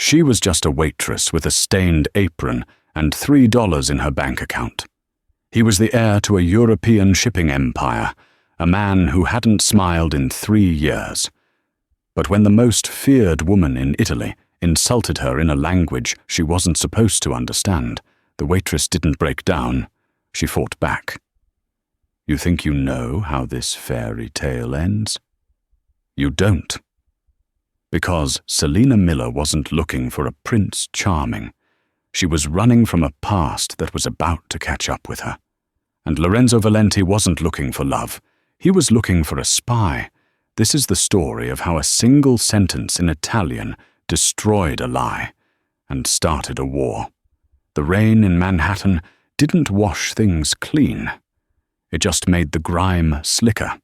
She was just a waitress with a stained apron and $3 in her bank account. He was the heir to a European shipping empire, a man who hadn't smiled in 3 years. But when the most feared woman in Italy insulted her in a language she wasn't supposed to understand, the waitress didn't break down. She fought back. You think you know how this fairy tale ends? You don't. Because Selina Miller wasn't looking for a Prince Charming. She was running from a past that was about to catch up with her. And Lorenzo Valenti wasn't looking for love. He was looking for a spy. This is the story of how a single sentence in Italian destroyed a lie and started a war. The rain in Manhattan didn't wash things clean. It just made the grime slicker.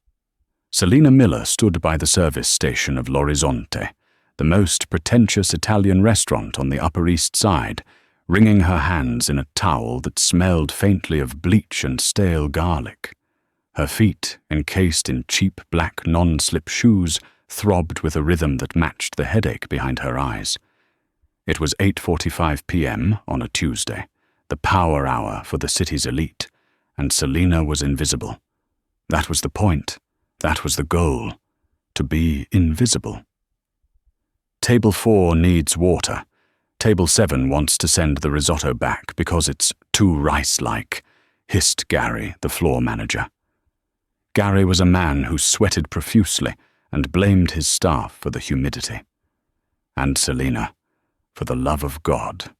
Selina Miller stood by the service station of L'Orizzonte, the most pretentious Italian restaurant on the Upper East Side, wringing her hands in a towel that smelled faintly of bleach and stale garlic. Her feet, encased in cheap black non-slip shoes, throbbed with a rhythm that matched the headache behind her eyes. It was 8:45 p.m. on a Tuesday, the power hour for the city's elite, and Selina was invisible. That was the point. That was the goal. To be invisible. Table 4 needs water. Table 7 wants to send the risotto back because it's too rice-like, hissed Gary, the floor manager. Gary was a man who sweated profusely and blamed his staff for the humidity. And Selina, for the love of God,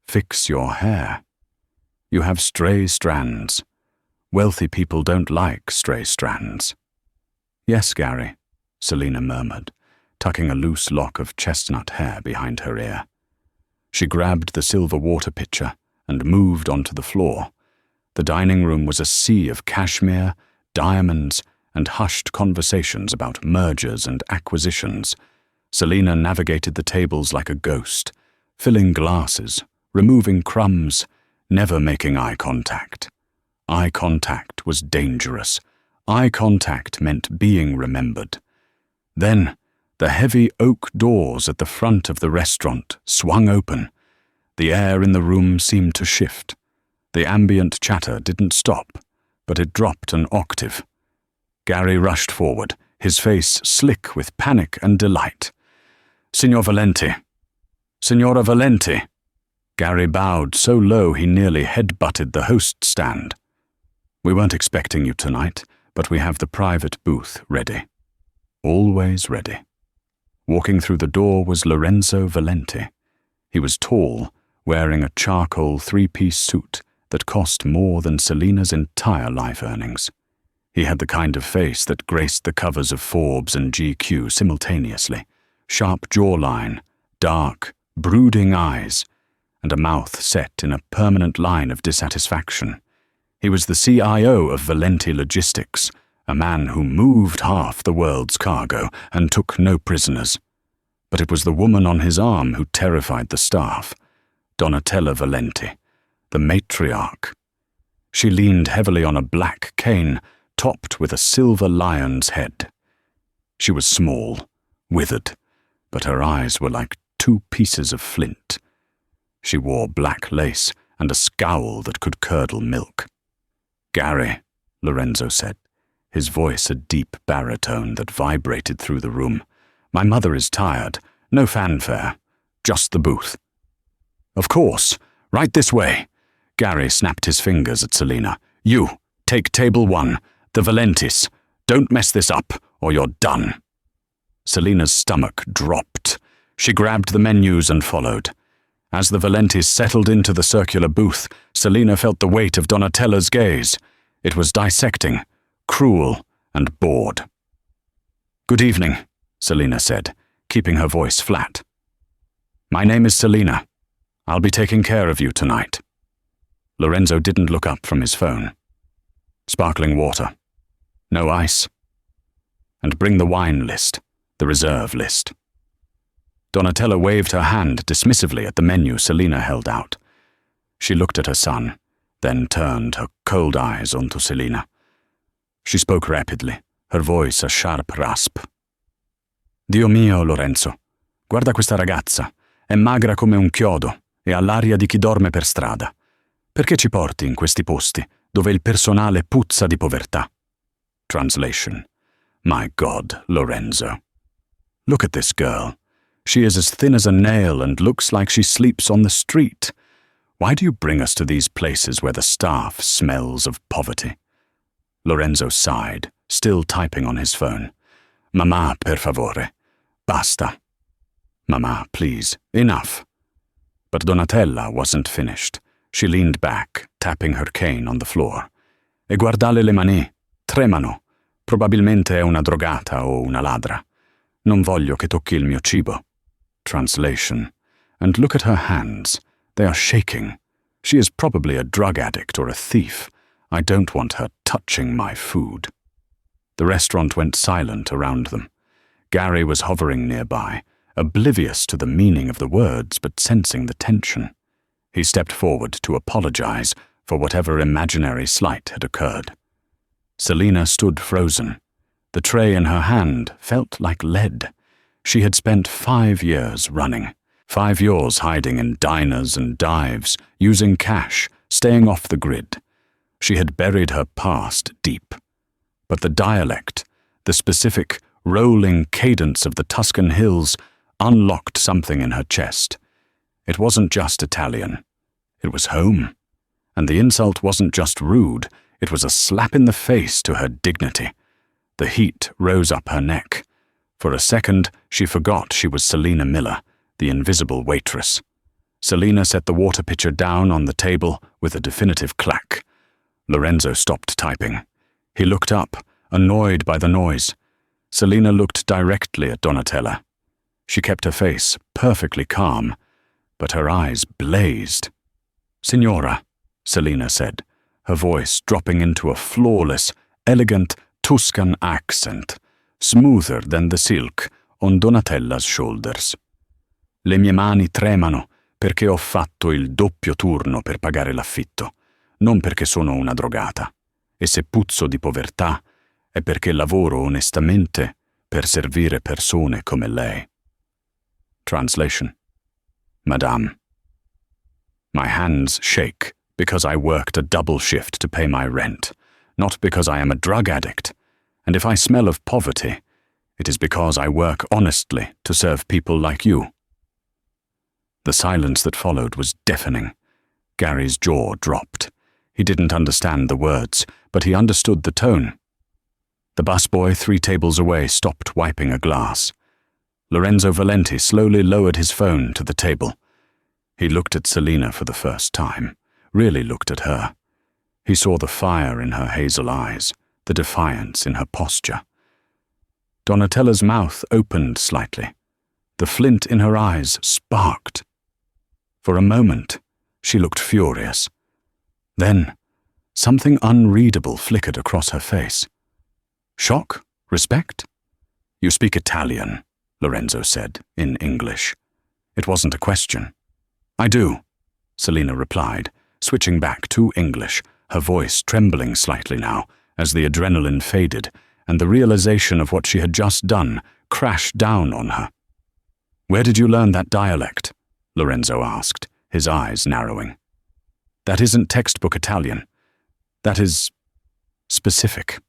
fix your hair. You have stray strands. Wealthy people don't like stray strands. Yes, Gary, Selina murmured, tucking a loose lock of chestnut hair behind her ear. She grabbed the silver water pitcher and moved onto the floor. The dining room was a sea of cashmere, diamonds, and hushed conversations about mergers and acquisitions. Selina navigated the tables like a ghost, filling glasses, removing crumbs, never making eye contact. Eye contact was dangerous. Eye contact meant being remembered. Then, the heavy oak doors at the front of the restaurant swung open. The air in the room seemed to shift. The ambient chatter didn't stop, but it dropped an octave. Gary rushed forward, his face slick with panic and delight. Signor Valenti. Signora Valenti. Gary bowed so low he nearly head-butted the host stand. We weren't expecting you tonight, but we have the private booth ready. Always ready. Walking through the door was Lorenzo Valenti. He was tall, wearing a charcoal 3-piece suit that cost more than Selina's entire life earnings. He had the kind of face that graced the covers of Forbes and GQ simultaneously. Sharp jawline, dark, brooding eyes, and a mouth set in a permanent line of dissatisfaction. He was the CIO of Valenti Logistics, a man who moved half the world's cargo and took no prisoners. But it was the woman on his arm who terrified the staff, Donatella Valenti, the matriarch. She leaned heavily on a black cane, topped with a silver lion's head. She was small, withered, but her eyes were like 2 pieces of flint. She wore black lace and a scowl that could curdle milk. Gary, Lorenzo said, his voice a deep baritone that vibrated through the room. My mother is tired. No fanfare. Just the booth. Of course. Right this way. Gary snapped his fingers at Selina. You, take table 1, the Valentis. Don't mess this up, or you're done. Selina's stomach dropped. She grabbed the menus and followed. As the Valentis settled into the circular booth, Selina felt the weight of Donatella's gaze. It was dissecting, cruel, and bored. Good evening, Selina said, keeping her voice flat. My name is Selina. I'll be taking care of you tonight. Lorenzo didn't look up from his phone. Sparkling water. No ice. And bring the wine list, the reserve list. Donatella waved her hand dismissively at the menu Selina held out. She looked at her son, then turned her cold eyes onto Selina. She spoke rapidly, her voice a sharp rasp. Dio mio, Lorenzo, guarda questa ragazza. È magra come un chiodo e ha l'aria di chi dorme per strada. Perché ci porti in questi posti dove il personale puzza di povertà? Translation. My God, Lorenzo. Look at this girl. She is as thin as a nail and looks like she sleeps on the street. Why do you bring us to these places where the staff smells of poverty? Lorenzo sighed, still typing on his phone. Mamma, per favore. Basta. Mamma, please. Enough. But Donatella wasn't finished. She leaned back, tapping her cane on the floor. E guardale le mani. Tremano. Probabilmente è una drogata o una ladra. Non voglio che tocchi il mio cibo. Translation. And look at her hands. They are shaking. She is probably a drug addict or a thief. I don't want her touching my food. The restaurant went silent around them. Gary was hovering nearby, oblivious to the meaning of the words but sensing the tension. He stepped forward to apologize for whatever imaginary slight had occurred. Selina stood frozen. The tray in her hand felt like lead. She had spent 5 years running. 5 years hiding in diners and dives, using cash, staying off the grid. She had buried her past deep. But the dialect, the specific, rolling cadence of the Tuscan hills, unlocked something in her chest. It wasn't just Italian. It was home. And the insult wasn't just rude, it was a slap in the face to her dignity. The heat rose up her neck. For a second, she forgot she was Selina Miller, the invisible waitress. Selina set the water pitcher down on the table with a definitive clack. Lorenzo stopped typing. He looked up, annoyed by the noise. Selina looked directly at Donatella. She kept her face perfectly calm, but her eyes blazed. Signora, Selina said, her voice dropping into a flawless, elegant Tuscan accent, smoother than the silk on Donatella's shoulders. Le mie mani tremano perché ho fatto il doppio turno per pagare l'affitto, non perché sono una drogata. E se puzzo di povertà è perché lavoro onestamente per servire persone come lei. Translation. Madame. My hands shake because I worked a double shift to pay my rent, not because I am a drug addict. And if I smell of poverty, it is because I work honestly to serve people like you. The silence that followed was deafening. Gary's jaw dropped. He didn't understand the words, but he understood the tone. The busboy 3 tables away stopped wiping a glass. Lorenzo Valenti slowly lowered his phone to the table. He looked at Selina for the first time, really looked at her. He saw the fire in her hazel eyes, the defiance in her posture. Donatella's mouth opened slightly. The flint in her eyes sparked. For a moment, she looked furious. Then, something unreadable flickered across her face. Shock? Respect? You speak Italian, Lorenzo said, in English. It wasn't a question. I do, Selina replied, switching back to English, her voice trembling slightly now as the adrenaline faded and the realization of what she had just done crashed down on her. Where did you learn that dialect? Lorenzo asked, his eyes narrowing. That isn't textbook Italian. That is specific.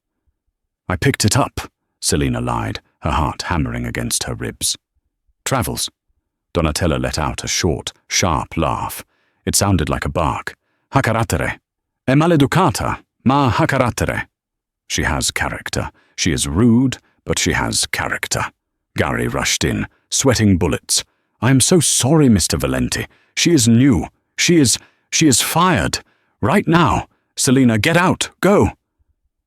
I picked it up, Selina lied, her heart hammering against her ribs. Travels. Donatella let out a short, sharp laugh. It sounded like a bark. Ha carattere. È maleducata, ma ha carattere. She has character. She is rude, but she has character. Gary rushed in, sweating bullets. I am so sorry, Mr. Valenti. She is new. She is fired. Right now. Selina, get out. Go.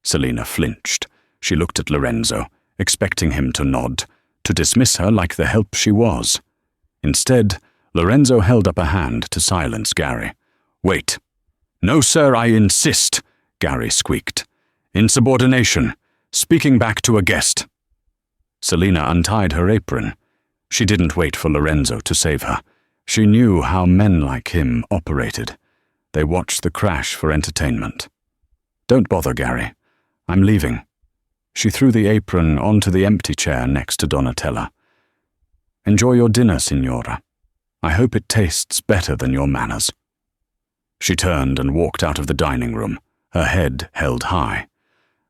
Selina flinched. She looked at Lorenzo, expecting him to nod, to dismiss her like the help she was. Instead, Lorenzo held up a hand to silence Gary. Wait. No, sir, I insist, Gary squeaked. Insubordination. Speaking back to a guest. Selina untied her apron. She didn't wait for Lorenzo to save her. She knew how men like him operated. They watched the crash for entertainment. Don't bother, Gary. I'm leaving. She threw the apron onto the empty chair next to Donatella. Enjoy your dinner, signora. I hope it tastes better than your manners." She turned and walked out of the dining room, her head held high.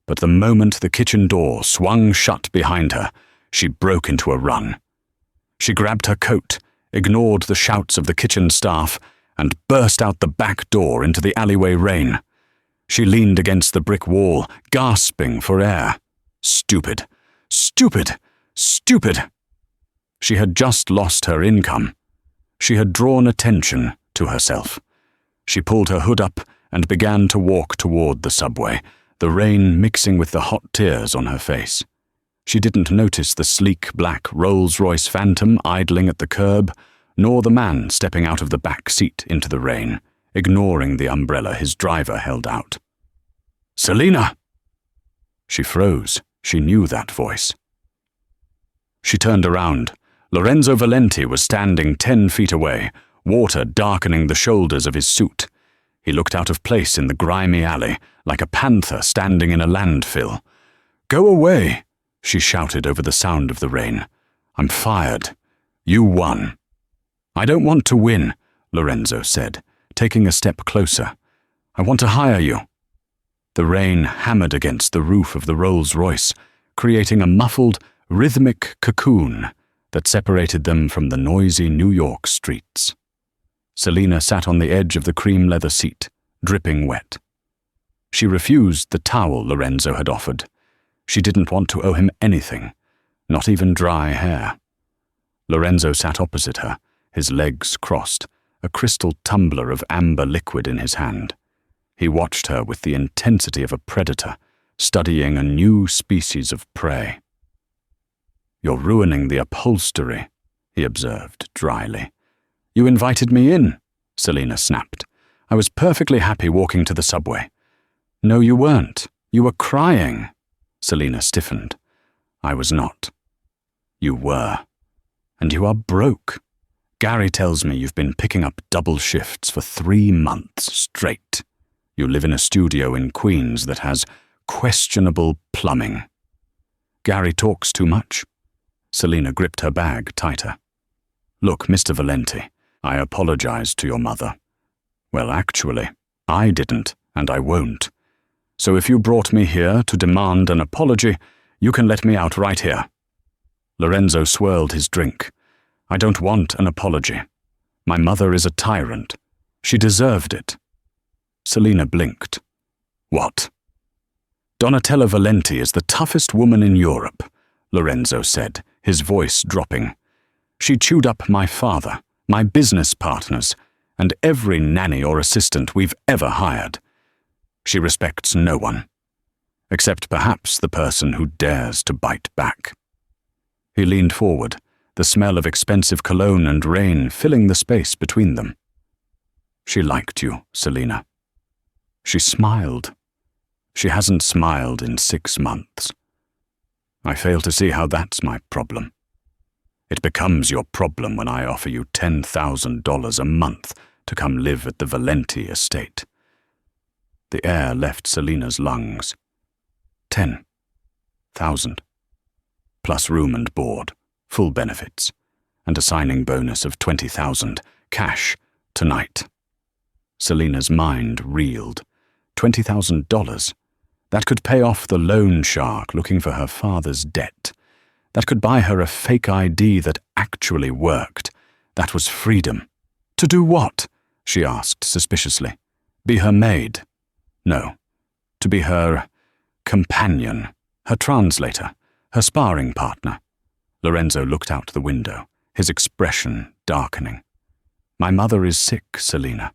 But the moment the kitchen door swung shut behind her, she broke into a run. She grabbed her coat, ignored the shouts of the kitchen staff, and burst out the back door into the alleyway rain. She leaned against the brick wall, gasping for air. Stupid, stupid, stupid. She had just lost her income. She had drawn attention to herself. She pulled her hood up and began to walk toward the subway, the rain mixing with the hot tears on her face. She didn't notice the sleek black Rolls-Royce Phantom idling at the curb, nor the man stepping out of the back seat into the rain, ignoring the umbrella his driver held out. "Selina!" She froze. She knew that voice. She turned around. Lorenzo Valenti was standing 10 feet away, water darkening the shoulders of his suit. He looked out of place in the grimy alley, like a panther standing in a landfill. "Go away!" she shouted over the sound of the rain. "I'm fired. You won." "I don't want to win," Lorenzo said, taking a step closer. "I want to hire you." The rain hammered against the roof of the Rolls-Royce, creating a muffled, rhythmic cocoon that separated them from the noisy New York streets. Selina sat on the edge of the cream leather seat, dripping wet. She refused the towel Lorenzo had offered. She didn't want to owe him anything, not even dry hair. Lorenzo sat opposite her, his legs crossed, a crystal tumbler of amber liquid in his hand. He watched her with the intensity of a predator, studying a new species of prey. "You're ruining the upholstery," he observed dryly. "You invited me in," Selina snapped. "I was perfectly happy walking to the subway." "No, you weren't. You were crying." Selina stiffened. "I was not." "You were. And you are broke. Gary tells me you've been picking up double shifts for 3 months straight. You live in a studio in Queens that has questionable plumbing." "Gary talks too much." Selina gripped her bag tighter. "Look, Mr. Valenti, I apologized to your mother. Well, actually, I didn't, and I won't. So if you brought me here to demand an apology, you can let me out right here." Lorenzo swirled his drink. "I don't want an apology. My mother is a tyrant. She deserved it." Selina blinked. "What?" "Donatella Valenti is the toughest woman in Europe," Lorenzo said, his voice dropping. "She chewed up my father, my business partners, and every nanny or assistant we've ever hired. She respects no one, except perhaps the person who dares to bite back." He leaned forward, the smell of expensive cologne and rain filling the space between them. "She liked you, Selina." She smiled. She hasn't smiled in 6 months. I fail to see how that's my problem. It becomes your problem when I offer you $10,000 a month to come live at the Valenti estate. The air left Selina's lungs. 10,000. Plus room and board, full benefits, and a signing bonus of 20,000, cash, tonight. Selina's mind reeled. $20,000. That could pay off the loan shark looking for her father's debt. That could buy her a fake ID that actually worked. That was freedom. To do what? She asked suspiciously. Be her maid? No. To be her companion, her translator, her sparring partner. Lorenzo looked out the window, his expression darkening. My mother is sick, Selina.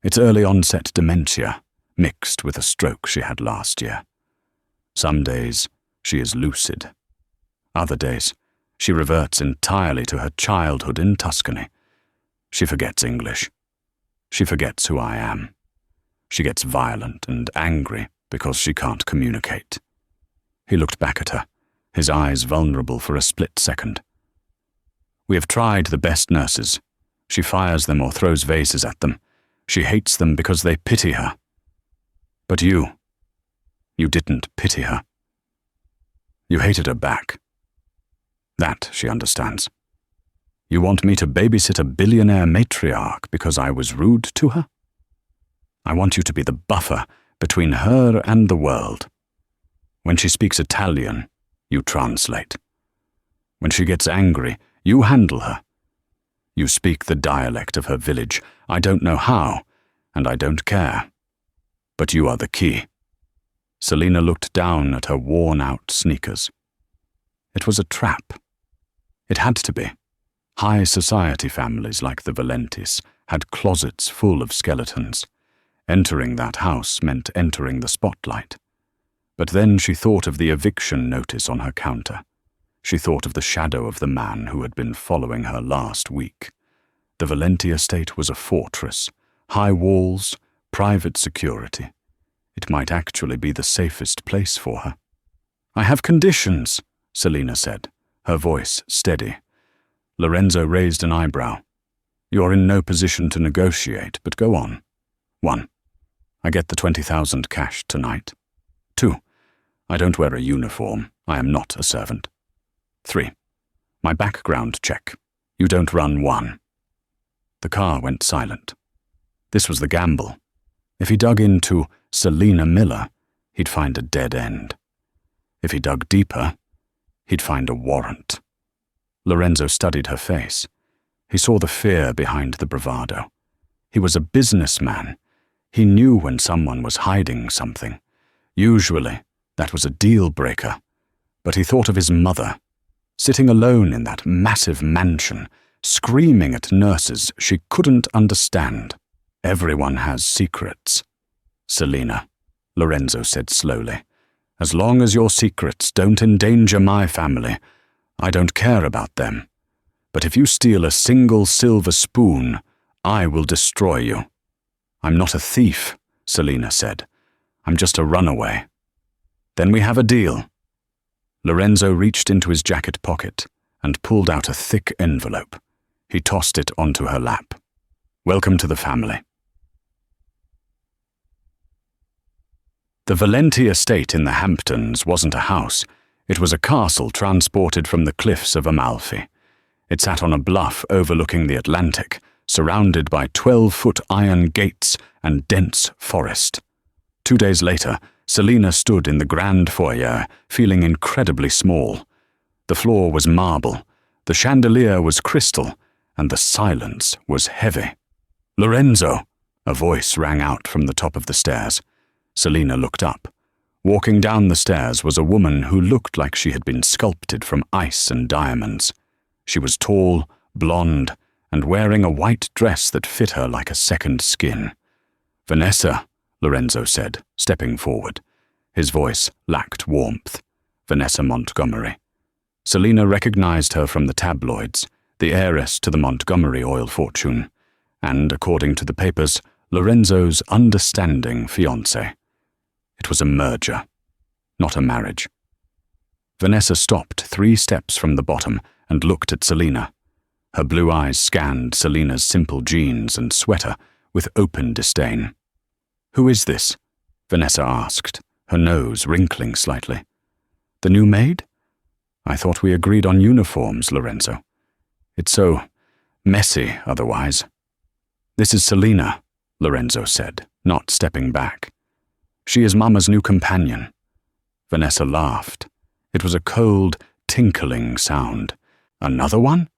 It's early onset dementia, mixed with a stroke she had last year. Some days she is lucid. Other days she reverts entirely to her childhood in Tuscany. She forgets English. She forgets who I am. She gets violent and angry because she can't communicate. He looked back at her, his eyes vulnerable for a split second. We have tried the best nurses. She fires them or throws vases at them. She hates them because they pity her. But you didn't pity her. You hated her back. That she understands. You want me to babysit a billionaire matriarch because I was rude to her? I want you to be the buffer between her and the world. When she speaks Italian, you translate. When she gets angry, you handle her. You speak the dialect of her village. I don't know how, and I don't care. But you are the key. Selina looked down at her worn-out sneakers. It was a trap. It had to be. High society families like the Valentis had closets full of skeletons. Entering that house meant entering the spotlight. But then she thought of the eviction notice on her counter. She thought of the shadow of the man who had been following her last week. The Valenti estate was a fortress, high walls, private security. It might actually be the safest place for her. I have conditions, Selina said, her voice steady. Lorenzo raised an eyebrow. You're in no position to negotiate, but go on. 1. I get the 20,000 cash tonight. 2. I don't wear a uniform. I am not a servant. 3. My background check. You don't run 1. The car went silent. This was the gamble. If he dug into Selina Miller, he'd find a dead end. If he dug deeper, he'd find a warrant. Lorenzo studied her face. He saw the fear behind the bravado. He was a businessman. He knew when someone was hiding something. Usually, that was a deal-breaker. But he thought of his mother, sitting alone in that massive mansion, screaming at nurses she couldn't understand. Everyone has secrets. Selina, Lorenzo said slowly, as long as your secrets don't endanger my family, I don't care about them. But if you steal a single silver spoon, I will destroy you. I'm not a thief, Selina said. I'm just a runaway. Then we have a deal. Lorenzo reached into his jacket pocket and pulled out a thick envelope. He tossed it onto her lap. Welcome to the family. The Valenti estate in the Hamptons wasn't a house. It was a castle transported from the cliffs of Amalfi. It sat on a bluff overlooking the Atlantic, surrounded by 12-foot iron gates and dense forest. 2 days later, Selina stood in the grand foyer, feeling incredibly small. The floor was marble, the chandelier was crystal, and the silence was heavy. Lorenzo! A voice rang out from the top of the stairs. Selina looked up. Walking down the stairs was a woman who looked like she had been sculpted from ice and diamonds. She was tall, blonde, and wearing a white dress that fit her like a second skin. Vanessa, Lorenzo said, stepping forward. His voice lacked warmth. Vanessa Montgomery. Selina recognized her from the tabloids, the heiress to the Montgomery oil fortune, and, according to the papers, Lorenzo's understanding fiancé. It was a merger, not a marriage. Vanessa stopped 3 steps from the bottom and looked at Selina. Her blue eyes scanned Selina's simple jeans and sweater with open disdain. Who is this? Vanessa asked, her nose wrinkling slightly. The new maid? I thought we agreed on uniforms, Lorenzo. It's so messy otherwise. This is Selina, Lorenzo said, not stepping back. She is Mama's new companion. Vanessa laughed. It was a cold, tinkling sound. Another one?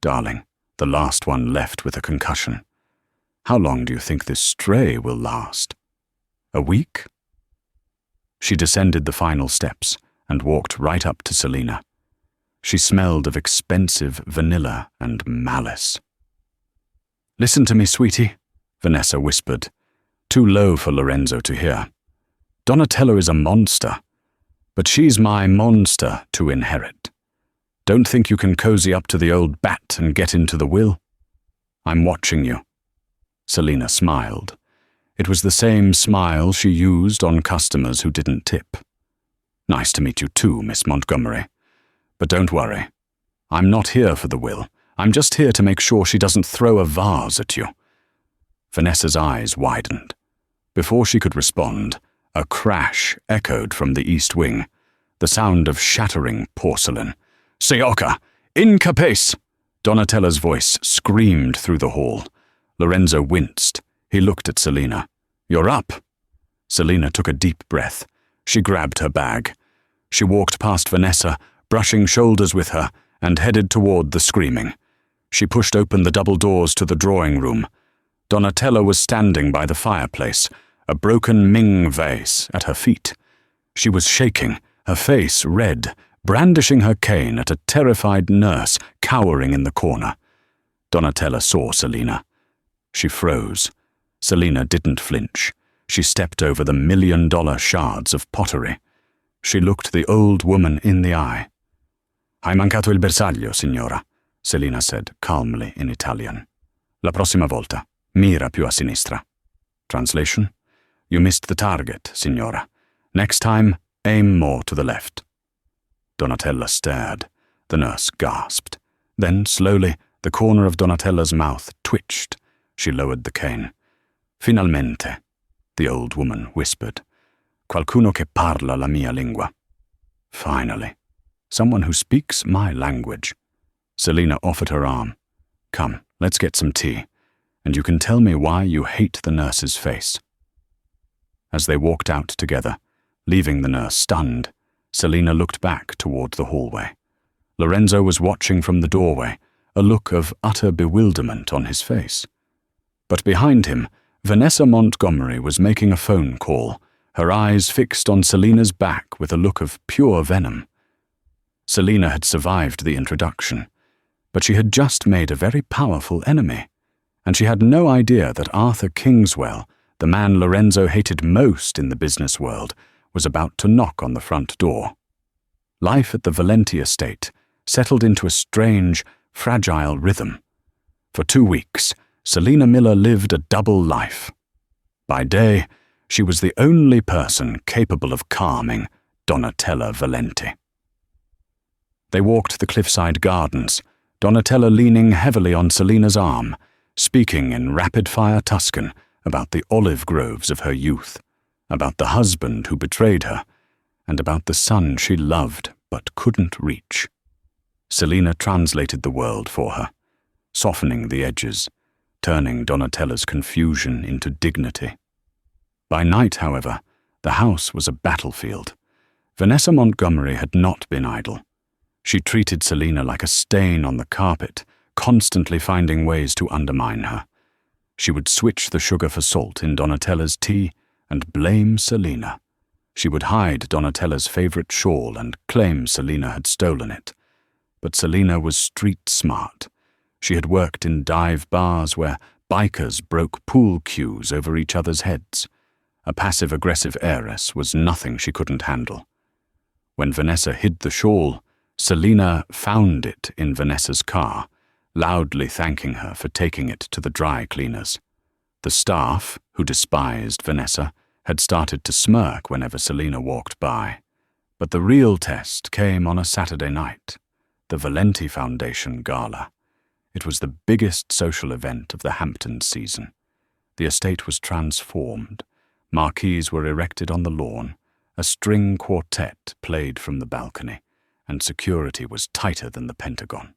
Darling, the last one left with a concussion. How long do you think this stray will last? A week? She descended the final steps and walked right up to Selina. She smelled of expensive vanilla and malice. Listen to me, sweetie, Vanessa whispered, too low for Lorenzo to hear. Donatello is a monster, but she's my monster to inherit. Don't think you can cozy up to the old bat and get into the will. I'm watching you. Selina smiled. It was the same smile she used on customers who didn't tip. Nice to meet you too, Miss Montgomery. But don't worry. I'm not here for the will. I'm just here to make sure she doesn't throw a vase at you. Vanessa's eyes widened. Before she could respond, a crash echoed from the east wing, the sound of shattering porcelain. Seoka, in capace! Donatella's voice screamed through the hall. Lorenzo winced. He looked at Selina. "You're up." Selina took a deep breath. She grabbed her bag. She walked past Vanessa, brushing shoulders with her, and headed toward the screaming. She pushed open the double doors to the drawing room. Donatella was standing by the fireplace, a broken Ming vase at her feet. She was shaking, her face red, brandishing her cane at a terrified nurse cowering in the corner. Donatella saw Selina. She froze. Selina didn't flinch. She stepped over the $1,000,000 shards of pottery. She looked the old woman in the eye. "Hai mancato il bersaglio, signora," Selina said calmly in Italian. "La prossima volta, mira più a sinistra." Translation: "You missed the target, signora. Next time, aim more to the left." Donatella stared. The nurse gasped. Then, slowly, the corner of Donatella's mouth twitched. She lowered the cane. "Finalmente," the old woman whispered. "Qualcuno che parla la mia lingua." Finally. Someone who speaks my language. Selina offered her arm. "Come, let's get some tea, and you can tell me why you hate the nurse's face." As they walked out together, leaving the nurse stunned, Selina looked back toward the hallway. Lorenzo was watching from the doorway, a look of utter bewilderment on his face. But behind him, Vanessa Montgomery was making a phone call, her eyes fixed on Selina's back with a look of pure venom. Selina had survived the introduction, but she had just made a very powerful enemy, and she had no idea that Arthur Kingswell, the man Lorenzo hated most in the business world, was about to knock on the front door. Life at the Valenti estate settled into a strange, fragile rhythm. For 2 weeks, Selina Miller lived a double life. By day, she was the only person capable of calming Donatella Valenti. They walked the cliffside gardens, Donatella leaning heavily on Selina's arm, speaking in rapid-fire Tuscan about the olive groves of her youth, about the husband who betrayed her, and about the son she loved but couldn't reach. Selina translated the world for her, softening the edges, turning Donatella's confusion into dignity. By night, however, the house was a battlefield. Vanessa Montgomery had not been idle. She treated Selina like a stain on the carpet, constantly finding ways to undermine her. She would switch the sugar for salt in Donatella's tea and blame Selina. She would hide Donatella's favorite shawl and claim Selina had stolen it. But Selina was street smart. She had worked in dive bars where bikers broke pool cues over each other's heads. A passive-aggressive heiress was nothing she couldn't handle. When Vanessa hid the shawl, Selina found it in Vanessa's car, loudly thanking her for taking it to the dry cleaners. The staff, who despised Vanessa, had started to smirk whenever Selina walked by. But the real test came on a Saturday night, the Valenti Foundation Gala. It was the biggest social event of the Hamptons season. The estate was transformed. Marquees were erected on the lawn, a string quartet played from the balcony, and security was tighter than the Pentagon.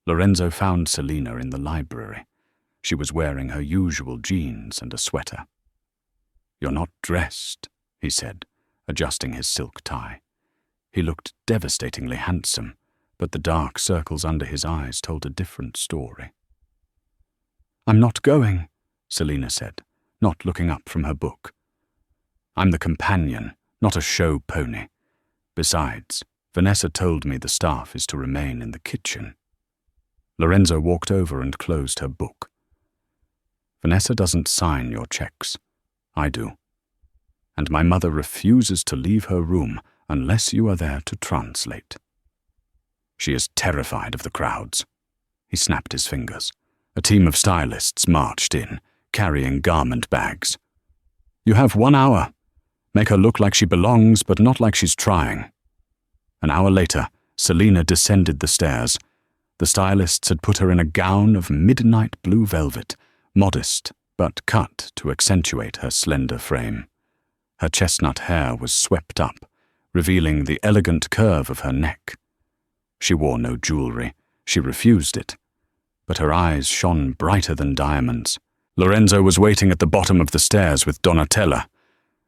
Lorenzo found Selina in the library. She was wearing her usual jeans and a sweater. "You're not dressed," he said, adjusting his silk tie. He looked devastatingly handsome, but the dark circles under his eyes told a different story. "I'm not going," Selina said, not looking up from her book. "I'm the companion, not a show pony. Besides, Vanessa told me the staff is to remain in the kitchen." Lorenzo walked over and closed her book. "Vanessa doesn't sign your checks. I do. And my mother refuses to leave her room unless you are there to translate. She is terrified of the crowds." He snapped his fingers. A team of stylists marched in, carrying garment bags. "You have 1 hour. Make her look like she belongs, but not like she's trying." An hour later, Selina descended the stairs. The stylists had put her in a gown of midnight blue velvet, modest but cut to accentuate her slender frame. Her chestnut hair was swept up, revealing the elegant curve of her neck. She wore no jewelry, She refused it, but her eyes shone brighter than diamonds. Lorenzo was waiting at the bottom of the stairs with Donatella.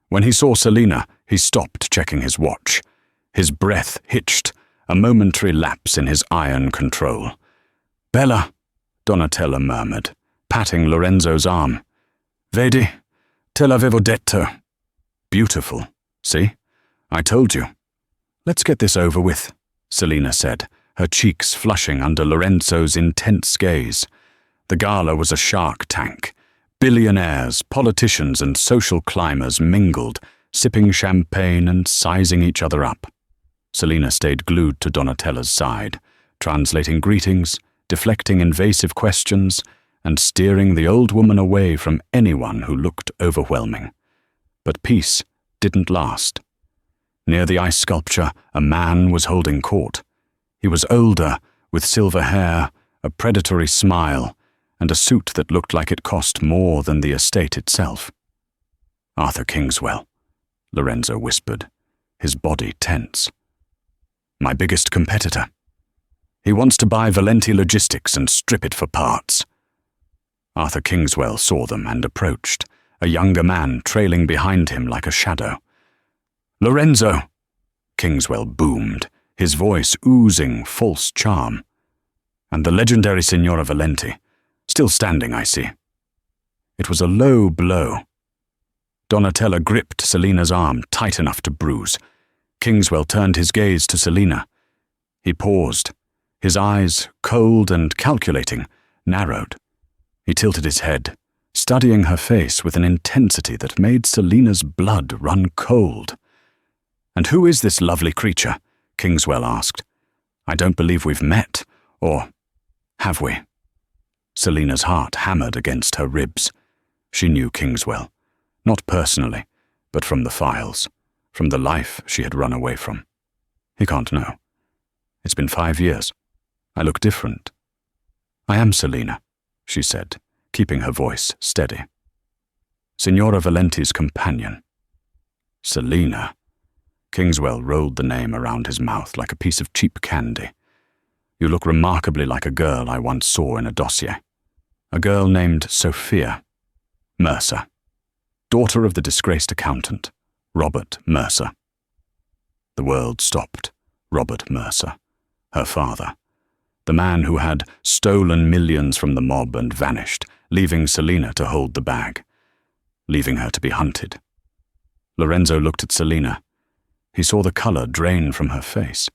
When he saw Selina, he stopped checking his watch. His breath hitched, a momentary lapse in his iron control. "Bella," Donatella murmured, patting Lorenzo's arm. "Vedi, te l'avevo detto." "Beautiful. See? I told you." "Let's get this over with," Selina said, her cheeks flushing under Lorenzo's intense gaze. The gala was a shark tank. Billionaires, politicians, and social climbers mingled, sipping champagne and sizing each other up. Selina stayed glued to Donatella's side, translating greetings, deflecting invasive questions, and steering the old woman away from anyone who looked overwhelming. But peace didn't last. Near the ice sculpture, a man was holding court. He was older, with silver hair, a predatory smile, and a suit that looked like it cost more than the estate itself. "Arthur Kingswell," Lorenzo whispered, his body tense. "My biggest competitor. He wants to buy Valenti Logistics and strip it for parts." Arthur Kingswell saw them and approached, a younger man trailing behind him like a shadow. "Lorenzo!" Kingswell boomed, his voice oozing false charm. "And the legendary Signora Valenti. Still standing, I see." It was a low blow. Donatella gripped Selina's arm tight enough to bruise. Kingswell turned his gaze to Selina. He paused, his eyes, cold and calculating, narrowed. He tilted his head, studying her face with an intensity that made Selina's blood run cold. "And who is this lovely creature?" Kingswell asked. "I don't believe we've met, or have we?" Selina's heart hammered against her ribs. She knew Kingswell, not personally, but from the files, from the life she had run away from. "He can't know. It's been 5 years. I look different." "I am Selina," she said, keeping her voice steady. "Signora Valenti's companion." "Selina." Kingswell rolled the name around his mouth like a piece of cheap candy. "You look remarkably like a girl I once saw in a dossier. A girl named Sophia Mercer, daughter of the disgraced accountant, Robert Mercer." The world stopped. Robert Mercer, her father, the man who had stolen millions from the mob and vanished, leaving Selina to hold the bag, leaving her to be hunted. Lorenzo looked at Selina. He saw the color drain from her face.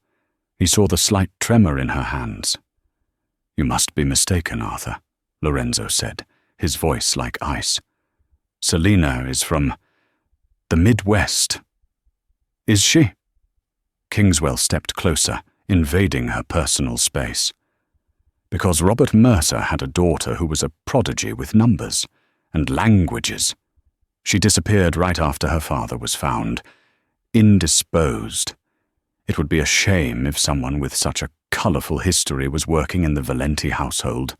He saw the slight tremor in her hands. "You must be mistaken, Arthur," Lorenzo said, his voice like ice. "Selina is from the Midwest." "Is she?" Kingswell stepped closer, invading her personal space. "Because Robert Mercer had a daughter who was a prodigy with numbers and languages. She disappeared right after her father was found, indisposed. It would be a shame if someone with such a colorful history was working in the Valenti household.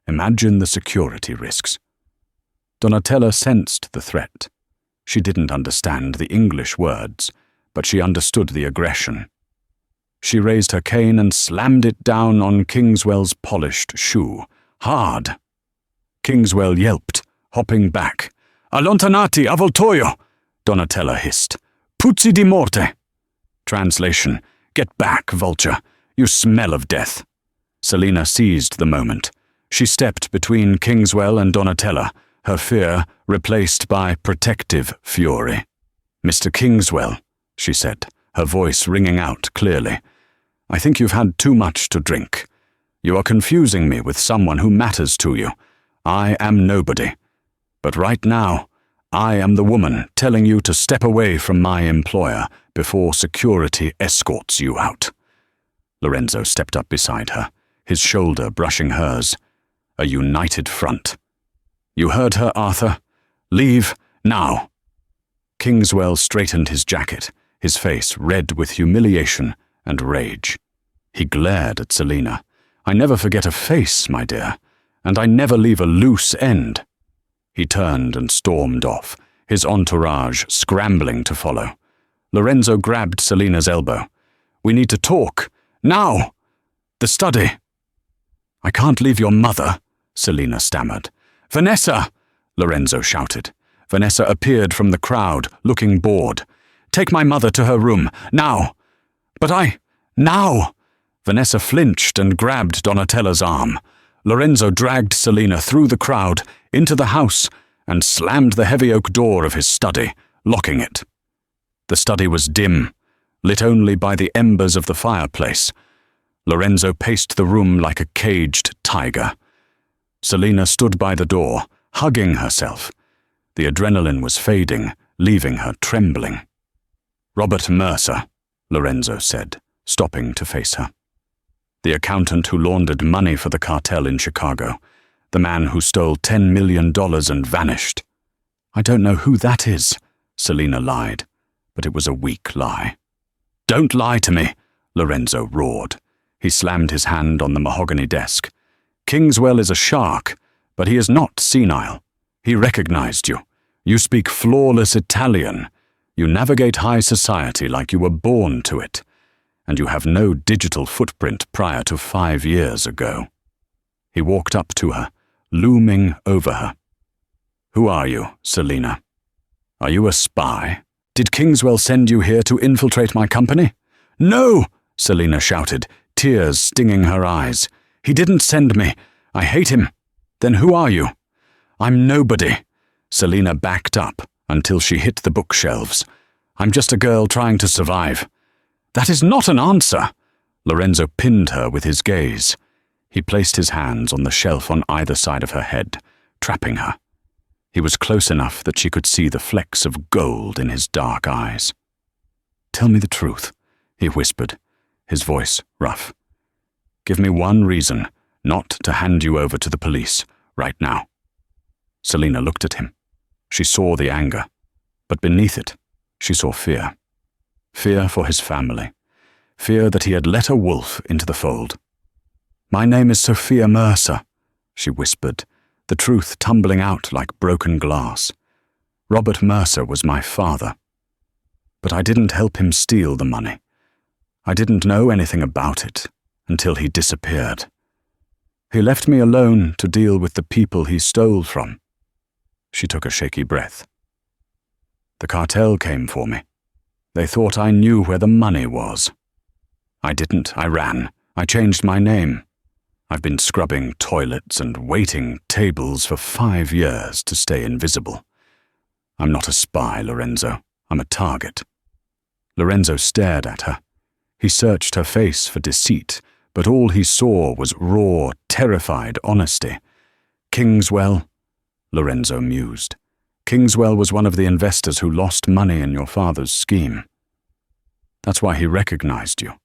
Imagine the security risks." Donatella sensed the threat. She didn't understand the English words, but she understood the aggression. She raised her cane and slammed it down on Kingswell's polished shoe, hard. Kingswell yelped, hopping back. "Allontanati, avvoltoio!" Donatella hissed. "Puzzi di morte!" Translation: "Get back, vulture. You smell of death." Selina seized the moment. She stepped between Kingswell and Donatella, her fear replaced by protective fury. "Mr. Kingswell," she said, her voice ringing out clearly, "I think you've had too much to drink. You are confusing me with someone who matters to you. I am nobody. But right now, I am the woman telling you to step away from my employer before security escorts you out." Lorenzo stepped up beside her, his shoulder brushing hers. A united front. "You heard her, Arthur. Leave now." Kingswell straightened his jacket, his face red with humiliation and rage. He glared at Selina. "I never forget a face, my dear, and I never leave a loose end." He turned and stormed off, his entourage scrambling to follow. Lorenzo grabbed Selina's elbow. "We need to talk. Now! The study!" "I can't leave your mother," Selina stammered. "Vanessa!" Lorenzo shouted. Vanessa appeared from the crowd, looking bored. "Take my mother to her room, now!" "But now!" Vanessa flinched and grabbed Donatella's arm. Lorenzo dragged Selina through the crowd, into the house, and slammed the heavy oak door of his study, locking it. The study was dim, lit only by the embers of the fireplace. Lorenzo paced the room like a caged tiger. Selina stood by the door, hugging herself. The adrenaline was fading, leaving her trembling. "Robert Mercer," Lorenzo said, stopping to face her. "The accountant who laundered money for the cartel in Chicago. The man who stole $10 million and vanished." "I don't know who that is," Selina lied, but it was a weak lie. "Don't lie to me," Lorenzo roared. He slammed his hand on the mahogany desk. "Kingswell is a shark, but he is not senile. He recognized you. You speak flawless Italian. You navigate high society like you were born to it. And you have no digital footprint prior to 5 years ago." He walked up to her, looming over her. "Who are you, Selina? Are you a spy? Did Kingswell send you here to infiltrate my company?" "No!" Selina shouted, tears stinging her eyes. "He didn't send me. I hate him." "Then who are you?" "I'm nobody." Selina backed up until she hit the bookshelves. "I'm just a girl trying to survive." "That is not an answer." Lorenzo pinned her with his gaze. He placed his hands on the shelf on either side of her head, trapping her. He was close enough that she could see the flecks of gold in his dark eyes. "Tell me the truth," he whispered, his voice rough. "Give me one reason not to hand you over to the police right now." Selina looked at him. She saw the anger, but beneath it, she saw fear. Fear for his family. Fear that he had let a wolf into the fold. "My name is Sophia Mercer," she whispered, the truth tumbling out like broken glass. "Robert Mercer was my father. But I didn't help him steal the money. I didn't know anything about it until he disappeared. He left me alone to deal with the people he stole from." She took a shaky breath. "The cartel came for me. They thought I knew where the money was. I didn't. I ran. I changed my name. I've been scrubbing toilets and waiting tables for 5 years to stay invisible. I'm not a spy, Lorenzo. I'm a target." Lorenzo stared at her. He searched her face for deceit, but all he saw was raw, terrified honesty. "Kingswell," Lorenzo mused. "Kingswell was one of the investors who lost money in your father's scheme. That's why he recognized you."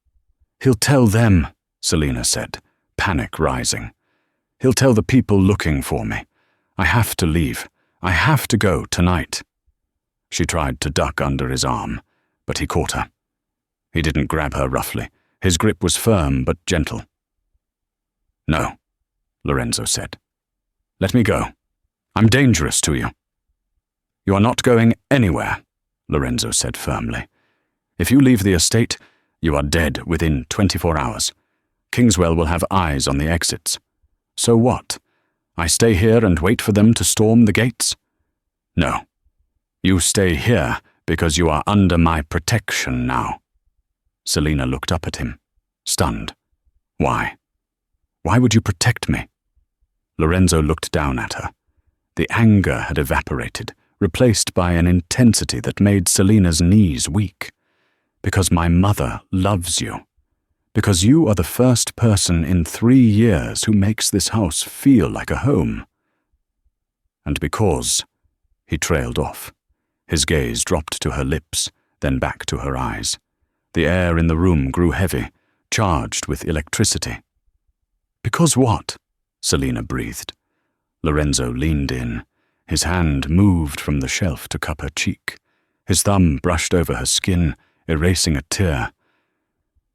"He'll tell them," Selina said, panic rising. "He'll tell the people looking for me. I have to leave. I have to go tonight." She tried to duck under his arm, but he caught her. He didn't grab her roughly. His grip was firm but gentle. "No," Lorenzo said. "Let me go. I'm dangerous to you." "You are not going anywhere," Lorenzo said firmly. "If you leave the estate, you are dead within 24 hours. Kingswell will have eyes on the exits. So what? I stay here and wait for them to storm the gates? No. You stay here because you are under my protection now." Selina looked up at him, stunned. "Why? Why would you protect me?" Lorenzo looked down at her. The anger had evaporated, replaced by an intensity that made Selina's knees weak. "Because my mother loves you. Because you are the first person in 3 years who makes this house feel like a home. And because," he trailed off. His gaze dropped to her lips, then back to her eyes. The air in the room grew heavy, charged with electricity. "Because what?" Selina breathed. Lorenzo leaned in. His hand moved from the shelf to cup her cheek. His thumb brushed over her skin, erasing a tear.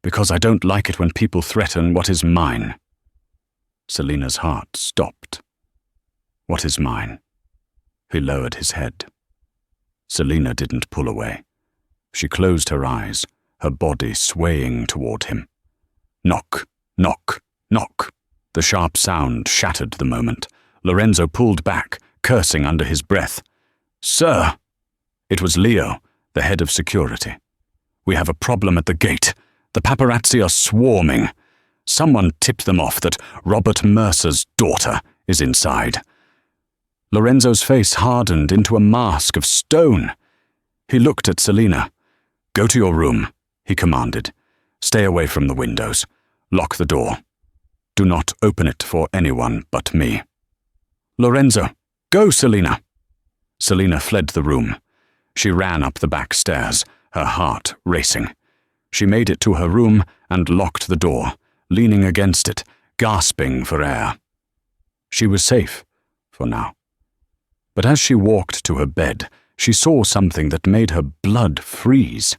"Because I don't like it when people threaten what is mine." Selina's heart stopped. "What is mine?" He lowered his head. Selina didn't pull away. She closed her eyes, her body swaying toward him. "Knock, knock, knock," The sharp sound shattered the moment. Lorenzo pulled back, cursing under his breath. "Sir!" It was Leo, the head of security. "We have a problem at the gate. The paparazzi are swarming. Someone tipped them off that Robert Mercer's daughter is inside." Lorenzo's face hardened into a mask of stone. He looked at Selina. "Go to your room," he commanded. "Stay away from the windows. Lock the door. Do not open it for anyone but me." "Lorenzo, go, Selina!" Selina fled the room. She ran up the back stairs, her heart racing. She made it to her room and locked the door, leaning against it, gasping for air. She was safe, for now. But as she walked to her bed, she saw something that made her blood freeze.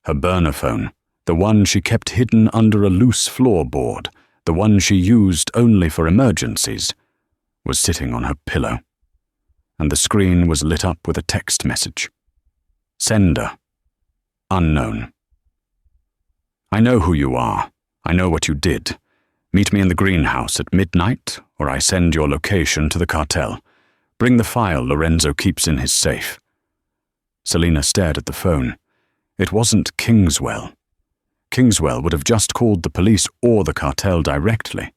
Her burner phone, the one she kept hidden under a loose floorboard, the one she used only for emergencies, was sitting on her pillow. And the screen was lit up with a text message. Sender. Unknown. "I know who you are. I know what you did. Meet me in the greenhouse at midnight, or I send your location to the cartel. Bring the file Lorenzo keeps in his safe." Selina stared at the phone. It wasn't Kingswell. Kingswell would have just called the police or the cartel directly.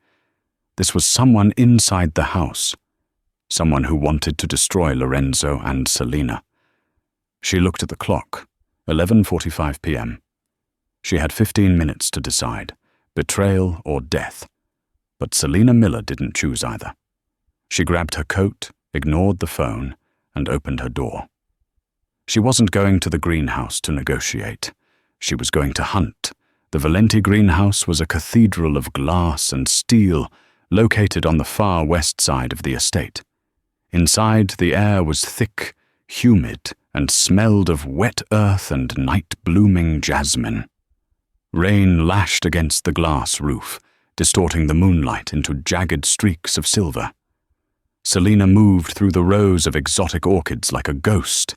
This was someone inside the house. Someone who wanted to destroy Lorenzo and Selina. She looked at the clock. 11:45 p.m. She had 15 minutes to decide, betrayal or death. But Selina Miller didn't choose either. She grabbed her coat, ignored the phone, and opened her door. She wasn't going to the greenhouse to negotiate. She was going to hunt. The Valenti greenhouse was a cathedral of glass and steel located on the far west side of the estate. Inside, the air was thick, humid, and smelled of wet earth and night-blooming jasmine. Rain lashed against the glass roof, distorting the moonlight into jagged streaks of silver. Selina moved through the rows of exotic orchids like a ghost.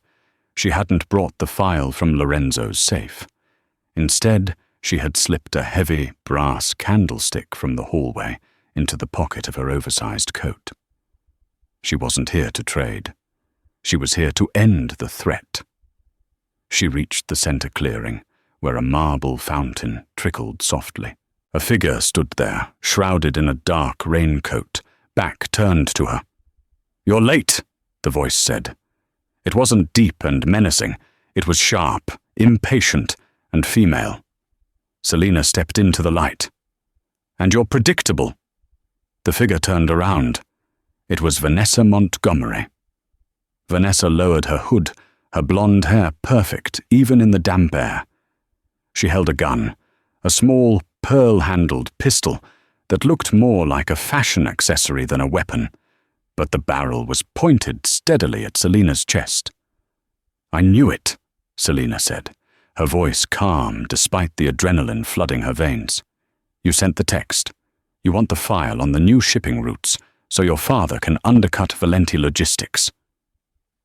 She hadn't brought the file from Lorenzo's safe. Instead, she had slipped a heavy brass candlestick from the hallway into the pocket of her oversized coat. She wasn't here to trade. She was here to end the threat. She reached the center clearing, where a marble fountain trickled softly. A figure stood there, shrouded in a dark raincoat, back turned to her. "You're late," the voice said. It wasn't deep and menacing. It was sharp, impatient, and female. Selina stepped into the light. "And you're predictable." The figure turned around. It was Vanessa Montgomery. Vanessa lowered her hood, her blonde hair perfect, even in the damp air. She held a gun, a small, pearl-handled pistol that looked more like a fashion accessory than a weapon, but the barrel was pointed steadily at Selina's chest. "I knew it," Selina said, her voice calm despite the adrenaline flooding her veins. "You sent the text. You want the file on the new shipping routes so your father can undercut Valenti logistics."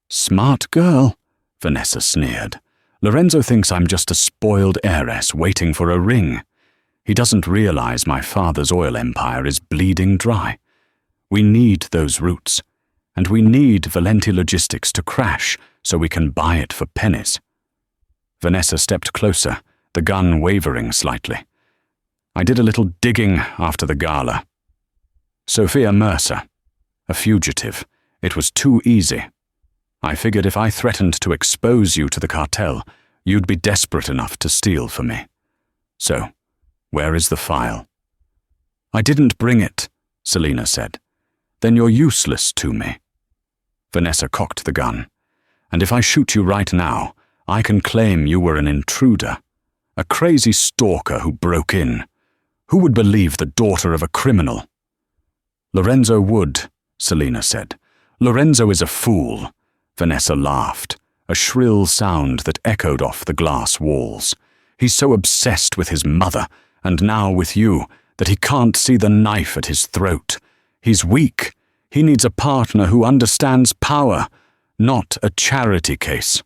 "Smart girl," Vanessa sneered. "Lorenzo thinks I'm just a spoiled heiress waiting for a ring. He doesn't realize my father's oil empire is bleeding dry. We need those routes, and we need Valenti logistics to crash so we can buy it for pennies." Vanessa stepped closer, the gun wavering slightly. "I did a little digging after the gala. Sophia Mercer, a fugitive. It was too easy. I figured if I threatened to expose you to the cartel, you'd be desperate enough to steal for me. So, where is the file?" "I didn't bring it," Selina said. "Then you're useless to me." Vanessa cocked the gun. "And if I shoot you right now, I can claim you were an intruder, a crazy stalker who broke in. Who would believe the daughter of a criminal?" "Lorenzo would," Selina said. "Lorenzo is a fool." Vanessa laughed, a shrill sound that echoed off the glass walls. "He's so obsessed with his mother, and now with you, that he can't see the knife at his throat. He's weak. He needs a partner who understands power, not a charity case."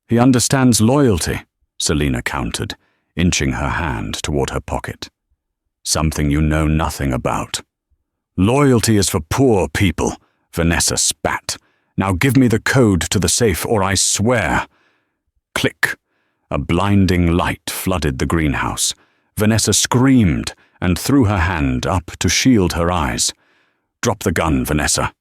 "He understands loyalty," Selina countered, inching her hand toward her pocket. Something you know nothing about. Loyalty is for poor people, Vanessa spat. Now give me the code to the safe or I swear. Click. A blinding light flooded the greenhouse. Vanessa screamed and threw her hand up to shield her eyes. Drop the gun, Vanessa.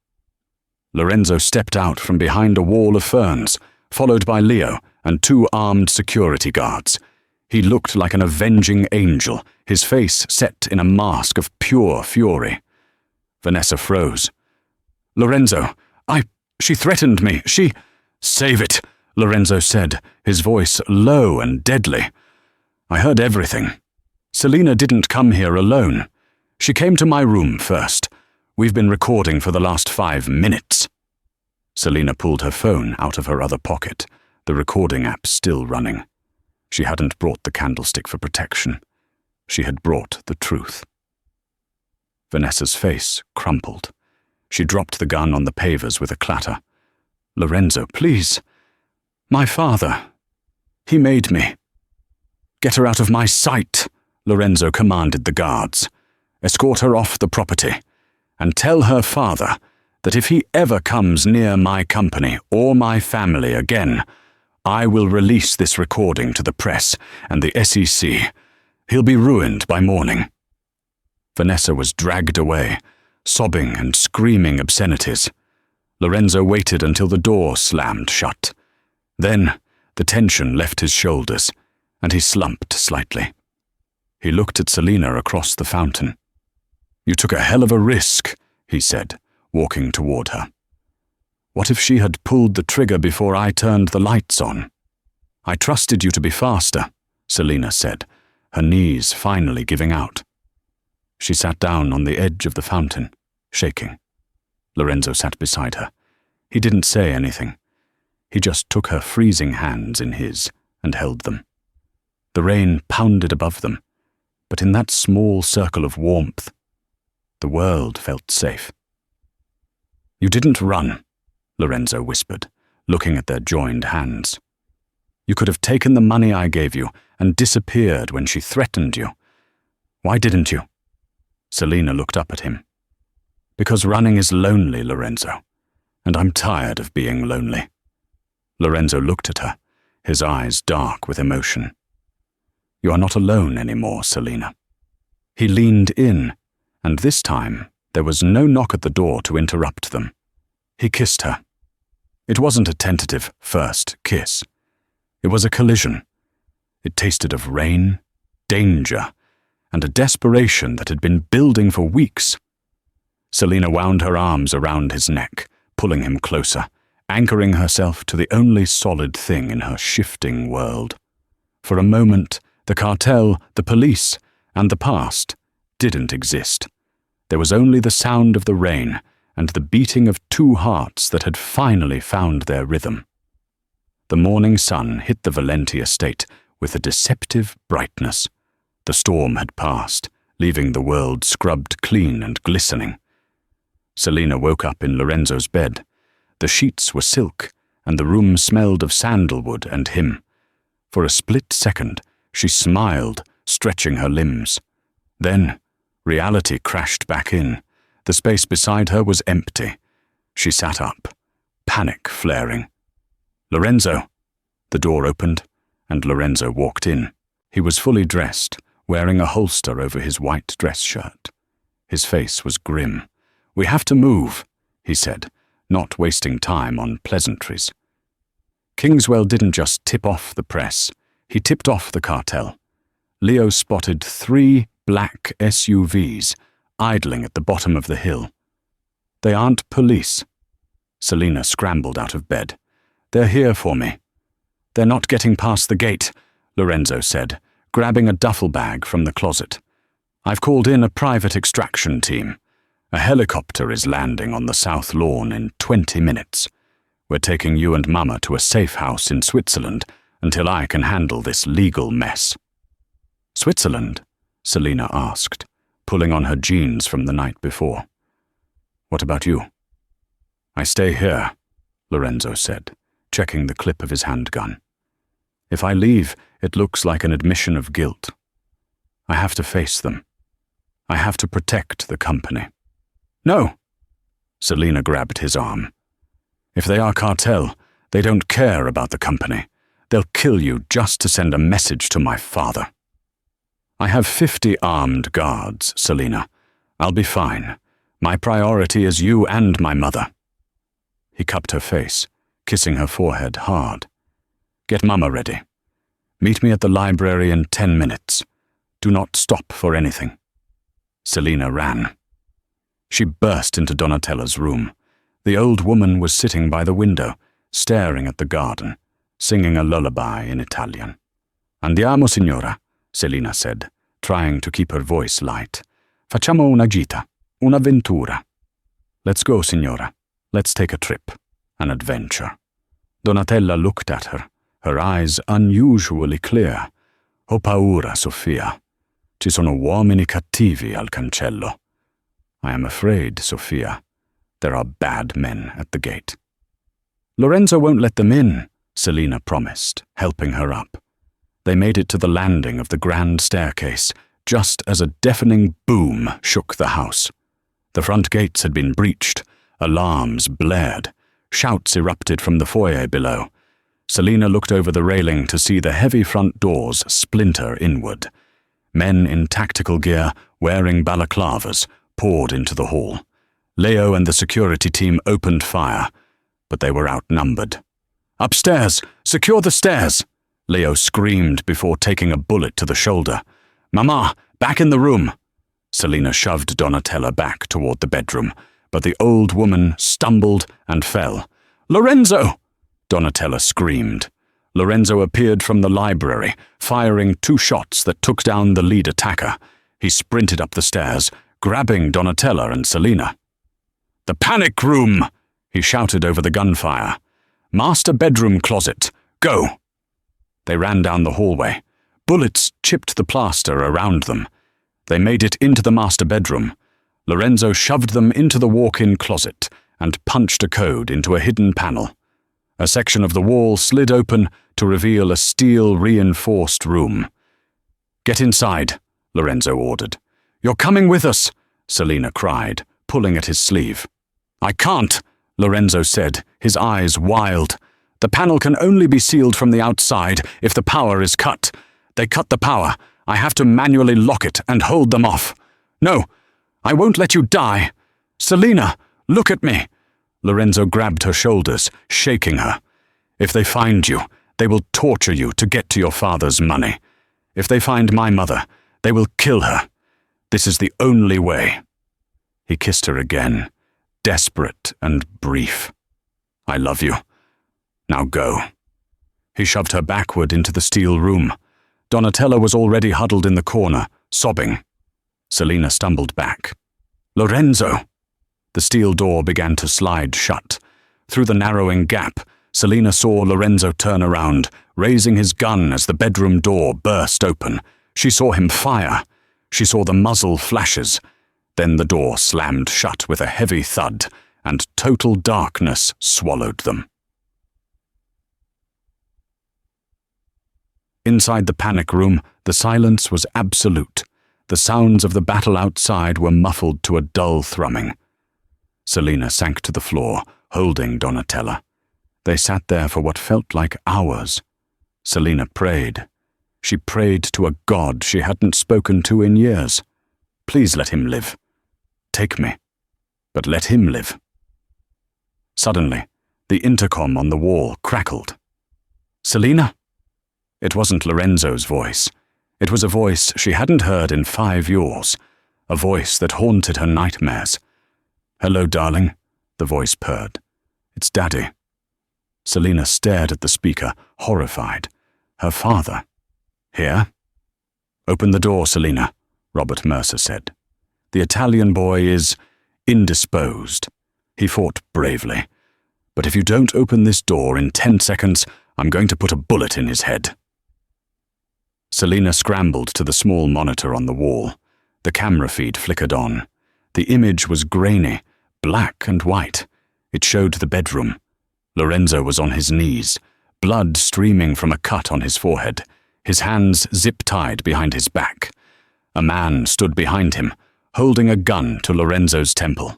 Lorenzo stepped out from behind a wall of ferns, followed by Leo and 2 armed security guards. He looked like an avenging angel, his face set in a mask of pure fury. Vanessa froze. Lorenzo, she threatened me. Save it, Lorenzo said, his voice low and deadly. I heard everything. Selena didn't come here alone. She came to my room first. We've been recording for the last 5 minutes. Selena pulled her phone out of her other pocket, the recording app still running. She hadn't brought the candlestick for protection. She had brought the truth. Vanessa's face crumpled. She dropped the gun on the pavers with a clatter. Lorenzo, please. My father. He made me. Get her out of my sight, Lorenzo commanded the guards. Escort her off the property, and tell her father that if he ever comes near my company or my family again, I will release this recording to the press and the SEC. He'll be ruined by morning. Vanessa was dragged away, sobbing and screaming obscenities. Lorenzo waited until the door slammed shut. Then the tension left his shoulders, and he slumped slightly. He looked at Selena across the fountain. You took a hell of a risk, he said, walking toward her. What if she had pulled the trigger before I turned the lights on? I trusted you to be faster, Selena said, her knees finally giving out. She sat down on the edge of the fountain, shaking. Lorenzo sat beside her. He didn't say anything. He just took her freezing hands in his and held them. The rain pounded above them, but in that small circle of warmth, the world felt safe. You didn't run, Lorenzo whispered, looking at their joined hands. You could have taken the money I gave you and disappeared when she threatened you. Why didn't you? Selena looked up at him. Because running is lonely, Lorenzo, and I'm tired of being lonely. Lorenzo looked at her, his eyes dark with emotion. You are not alone anymore, Selena. He leaned in, and this time there was no knock at the door to interrupt them. He kissed her. It wasn't a tentative first kiss. It was a collision. It tasted of rain, danger, and a desperation that had been building for weeks. Selena wound her arms around his neck, pulling him closer, anchoring herself to the only solid thing in her shifting world. For a moment, the cartel, the police, and the past didn't exist. There was only the sound of the rain and the beating of 2 hearts that had finally found their rhythm. The morning sun hit the Valenti estate with a deceptive brightness. The storm had passed, leaving the world scrubbed clean and glistening. Selena woke up in Lorenzo's bed. The sheets were silk, and the room smelled of sandalwood and him. For a split second, she smiled, stretching her limbs. Then, reality crashed back in. The space beside her was empty. She sat up, panic flaring. Lorenzo! The door opened, and Lorenzo walked in. He was fully dressed, wearing a holster over his white dress shirt. His face was grim. We have to move, he said, not wasting time on pleasantries. Kingswell didn't just tip off the press. He tipped off the cartel. Leo spotted 3 black SUVs idling at the bottom of the hill. They aren't police. Selena scrambled out of bed. They're here for me. They're not getting past the gate, Lorenzo said, grabbing a duffel bag from the closet. I've called in a private extraction team. A helicopter is landing on the south lawn in 20 minutes. We're taking you and Mama to a safe house in Switzerland until I can handle this legal mess. Switzerland? Selena asked, pulling on her jeans from the night before. What about you? I stay here, Lorenzo said, checking the clip of his handgun. If I leave, it looks like an admission of guilt. I have to face them. I have to protect the company." "No!" Selina grabbed his arm. "If they are cartel, they don't care about the company. They'll kill you just to send a message to my father." "I have 50 armed guards, Selina. I'll be fine. My priority is you and my mother." He cupped her face, kissing her forehead hard. "Get Mama ready. Meet me at the library in 10 minutes. Do not stop for anything." Selina ran. She burst into Donatella's room. The old woman was sitting by the window, staring at the garden, singing a lullaby in Italian. "Andiamo, signora," Selina said, trying to keep her voice light. "Facciamo una gita, un'avventura." "Let's go, signora. Let's take a trip, an adventure." Donatella looked at her eyes unusually clear. "Ho paura, Sofia. Ci sono uomini cattivi al cancello." "I am afraid, Sofia. There are bad men at the gate." "Lorenzo won't let them in," Selina promised, helping her up. They made it to the landing of the grand staircase, just as a deafening boom shook the house. The front gates had been breached, alarms blared, shouts erupted from the foyer below. Selina looked over the railing to see the heavy front doors splinter inward. Men in tactical gear, wearing balaclavas, poured into the hall. Leo and the security team opened fire, but they were outnumbered. "Upstairs! Secure the stairs!" Leo screamed before taking a bullet to the shoulder. "Mama, back in the room!" Selina shoved Donatella back toward the bedroom, but the old woman stumbled and fell. "Lorenzo!" Donatella screamed. Lorenzo appeared from the library, firing 2 shots that took down the lead attacker. He sprinted up the stairs, grabbing Donatella and Selina. "The panic room!" he shouted over the gunfire. "Master bedroom closet, go!" They ran down the hallway. Bullets chipped the plaster around them. They made it into the master bedroom. Lorenzo shoved them into the walk-in closet and punched a code into a hidden panel. A section of the wall slid open to reveal a steel-reinforced room. "Get inside," Lorenzo ordered. "You're coming with us," Selina cried, pulling at his sleeve. "I can't," Lorenzo said, his eyes wild. "The panel can only be sealed from the outside if the power is cut. They cut the power. I have to manually lock it and hold them off. No, I won't let you die. Selina, look at me." Lorenzo grabbed her shoulders, shaking her. "If they find you, they will torture you to get to your father's money. If they find my mother, they will kill her. This is the only way." He kissed her again, desperate and brief. "I love you. Now go." He shoved her backward into the steel room. Donatella was already huddled in the corner, sobbing. Selina stumbled back. "Lorenzo!" The steel door began to slide shut. Through the narrowing gap, Selina saw Lorenzo turn around, raising his gun as the bedroom door burst open. She saw him fire. She saw the muzzle flashes. Then the door slammed shut with a heavy thud, and total darkness swallowed them. Inside the panic room, the silence was absolute. The sounds of the battle outside were muffled to a dull thrumming. Selina sank to the floor, holding Donatella. They sat there for what felt like hours. Selina prayed. She prayed to a god she hadn't spoken to in years. "Please let him live. Take me, but let him live." Suddenly, the intercom on the wall crackled. "Selina?" It wasn't Lorenzo's voice. It was a voice she hadn't heard in 5 years, a voice that haunted her nightmares. "Hello, darling," the voice purred. "It's Daddy." Selina stared at the speaker, horrified. Her father. "Here?" "Open the door, Selina," Robert Mercer said. "The Italian boy is indisposed. He fought bravely. But if you don't open this door in 10 seconds, I'm going to put a bullet in his head." Selina scrambled to the small monitor on the wall. The camera feed flickered on. The image was grainy, black and white. It showed the bedroom. Lorenzo was on his knees, blood streaming from a cut on his forehead, his hands zip-tied behind his back. A man stood behind him, holding a gun to Lorenzo's temple.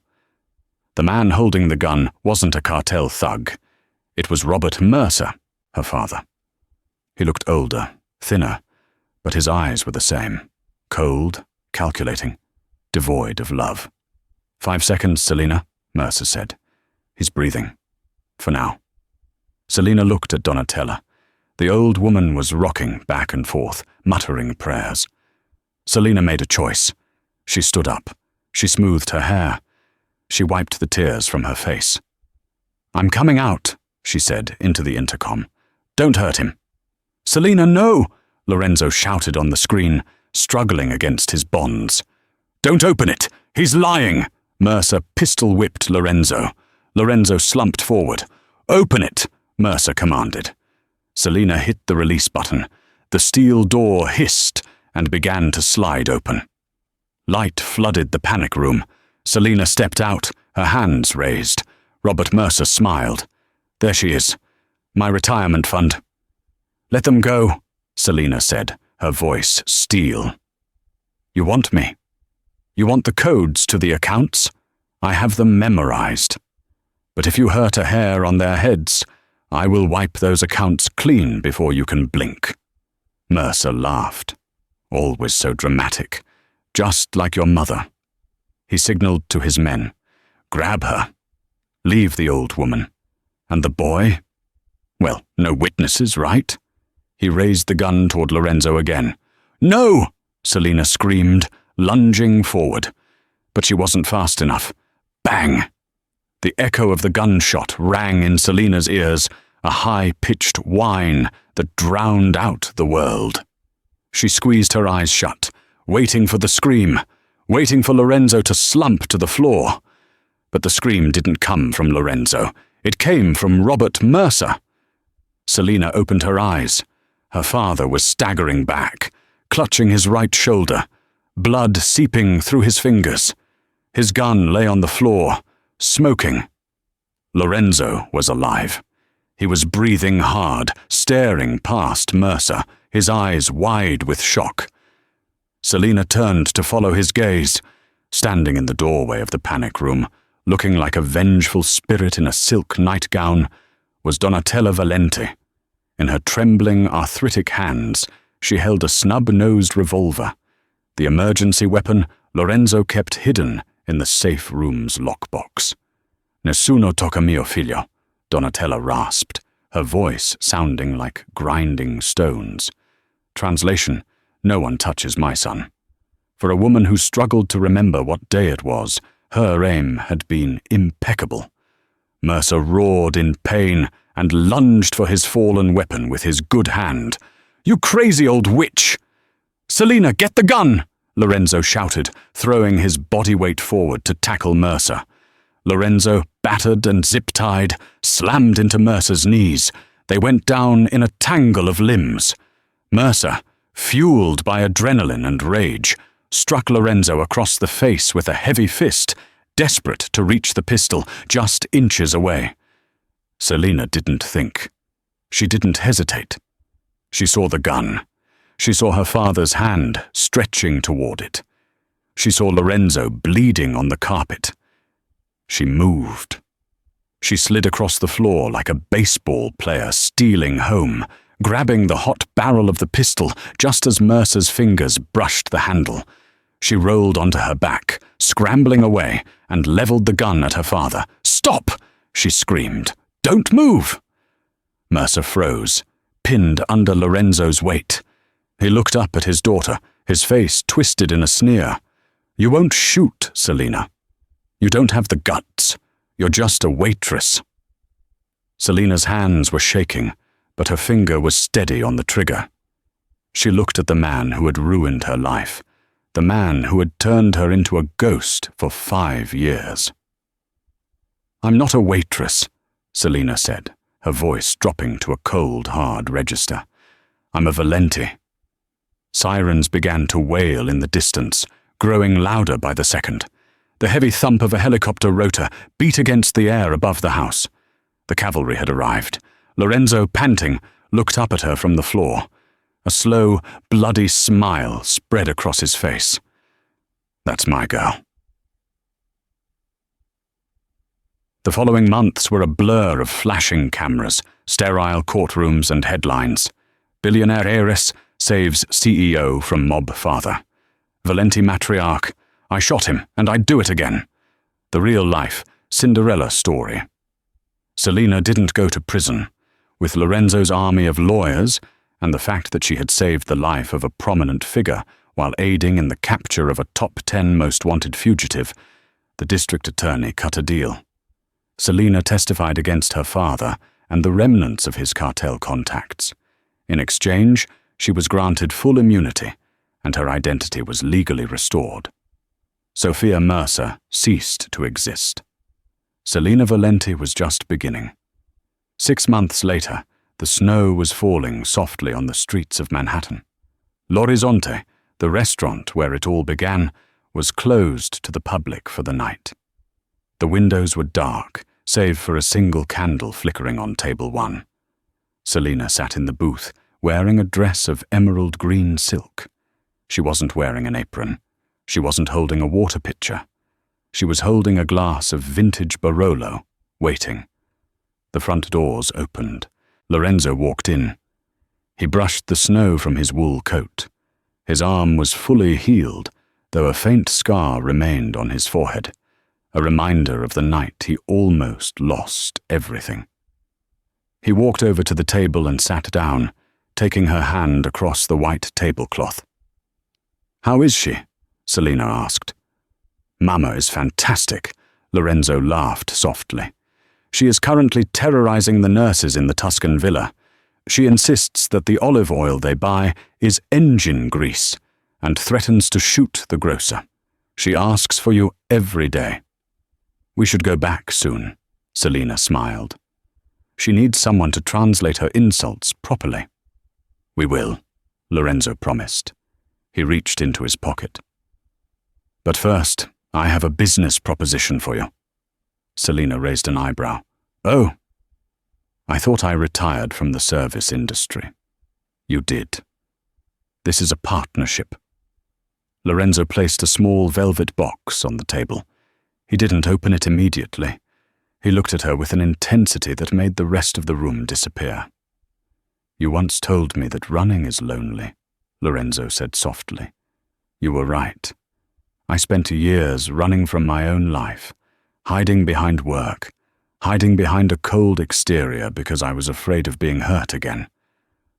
The man holding the gun wasn't a cartel thug. It was Robert Mercer, her father. He looked older, thinner, but his eyes were the same, cold, calculating, devoid of love. 5 seconds, Selina, Mercer said. He's breathing. For now. Selina looked at Donatella. The old woman was rocking back and forth, muttering prayers. Selina made a choice. She stood up. She smoothed her hair. She wiped the tears from her face. "I'm coming out," she said into the intercom. "Don't hurt him." "Selina, no!" Lorenzo shouted on the screen, struggling against his bonds. "Don't open it! He's lying!" Mercer pistol-whipped Lorenzo. Lorenzo slumped forward. "Open it!" Mercer commanded. Selina hit the release button. The steel door hissed and began to slide open. Light flooded the panic room. Selina stepped out, her hands raised. Robert Mercer smiled. "There she is. My retirement fund." "Let them go," Selina said, her voice steel. "You want me? You want the codes to the accounts? I have them memorized. But if you hurt a hair on their heads, I will wipe those accounts clean before you can blink." Mercer laughed. "Always so dramatic. Just like your mother." He signaled to his men. "Grab her. Leave the old woman. And the boy? Well, no witnesses, right?" He raised the gun toward Lorenzo again. "No!" Selina screamed, lunging forward. But she wasn't fast enough. Bang! The echo of the gunshot rang in Selina's ears, a high-pitched whine that drowned out the world. She squeezed her eyes shut, waiting for the scream, waiting for Lorenzo to slump to the floor. But the scream didn't come from Lorenzo. It came from Robert Mercer. Selina opened her eyes. Her father was staggering back, clutching his right shoulder, blood seeping through his fingers. His gun lay on the floor, smoking. Lorenzo was alive. He was breathing hard, staring past Mercer, his eyes wide with shock. Selina turned to follow his gaze. Standing in the doorway of the panic room, looking like a vengeful spirit in a silk nightgown, was Donatella Valenti. In her trembling, arthritic hands, she held a snub-nosed revolver. The emergency weapon Lorenzo kept hidden in the safe room's lockbox. "Nessuno tocca mio figlio," Donatella rasped, her voice sounding like grinding stones. Translation: "No one touches my son." For a woman who struggled to remember what day it was, her aim had been impeccable. Mercer roared in pain and lunged for his fallen weapon with his good hand. "You crazy old witch!" "Selina, get the gun!" Lorenzo shouted, throwing his body weight forward to tackle Mercer. Lorenzo, battered and zip-tied, slammed into Mercer's knees. They went down in a tangle of limbs. Mercer, fueled by adrenaline and rage, struck Lorenzo across the face with a heavy fist, desperate to reach the pistol just inches away. Selina didn't think. She didn't hesitate. She saw the gun. She saw her father's hand stretching toward it. She saw Lorenzo bleeding on the carpet. She moved. She slid across the floor like a baseball player stealing home, grabbing the hot barrel of the pistol just as Mercer's fingers brushed the handle. She rolled onto her back, scrambling away, and leveled the gun at her father. "Stop!" she screamed. "Don't move!" Mercer froze, pinned under Lorenzo's weight. He looked up at his daughter, his face twisted in a sneer. "You won't shoot, Selina. You don't have the guts. You're just a waitress." Selina's hands were shaking, but her finger was steady on the trigger. She looked at the man who had ruined her life, the man who had turned her into a ghost for 5 years. "I'm not a waitress," Selina said, her voice dropping to a cold, hard register. "I'm a Valenti." Sirens began to wail in the distance, growing louder by the second. The heavy thump of a helicopter rotor beat against the air above the house. The cavalry had arrived. Lorenzo, panting, looked up at her from the floor. A slow, bloody smile spread across his face. That's my girl. The following months were a blur of flashing cameras, sterile courtrooms and headlines. Billionaire heiress saves CEO from mob father. Valenti matriarch, I shot him and I'd do it again. The real-life Cinderella story. Selina didn't go to prison. With Lorenzo's army of lawyers and the fact that she had saved the life of a prominent figure while aiding in the capture of a top 10 most wanted fugitive, the district attorney cut a deal. Selina testified against her father and the remnants of his cartel contacts. In exchange, she was granted full immunity, and her identity was legally restored. Sophia Mercer ceased to exist. Selina Valenti was just beginning. 6 months later, the snow was falling softly on the streets of Manhattan. L'Orizzonte, the restaurant where it all began, was closed to the public for the night. The windows were dark, save for a single candle flickering on table 1. Selina sat in the booth, wearing a dress of emerald green silk. She wasn't wearing an apron. She wasn't holding a water pitcher. She was holding a glass of vintage Barolo, waiting. The front doors opened. Lorenzo walked in. He brushed the snow from his wool coat. His arm was fully healed, though a faint scar remained on his forehead, a reminder of the night he almost lost everything. He walked over to the table and sat down, taking her hand across the white tablecloth. "How is she?" Selina asked. "Mama is fantastic," Lorenzo laughed softly. "She is currently terrorizing the nurses in the Tuscan villa. She insists that the olive oil they buy is engine grease and threatens to shoot the grocer. She asks for you every day." "We should go back soon," Selina smiled. "She needs someone to translate her insults properly." "We will," Lorenzo promised. He reached into his pocket. "But first, I have a business proposition for you." Selina raised an eyebrow. "Oh, I thought I retired from the service industry." "You did. This is a partnership." Lorenzo placed a small velvet box on the table. He didn't open it immediately. He looked at her with an intensity that made the rest of the room disappear. "You once told me that running is lonely," Lorenzo said softly. "You were right. I spent years running from my own life, hiding behind work, hiding behind a cold exterior because I was afraid of being hurt again.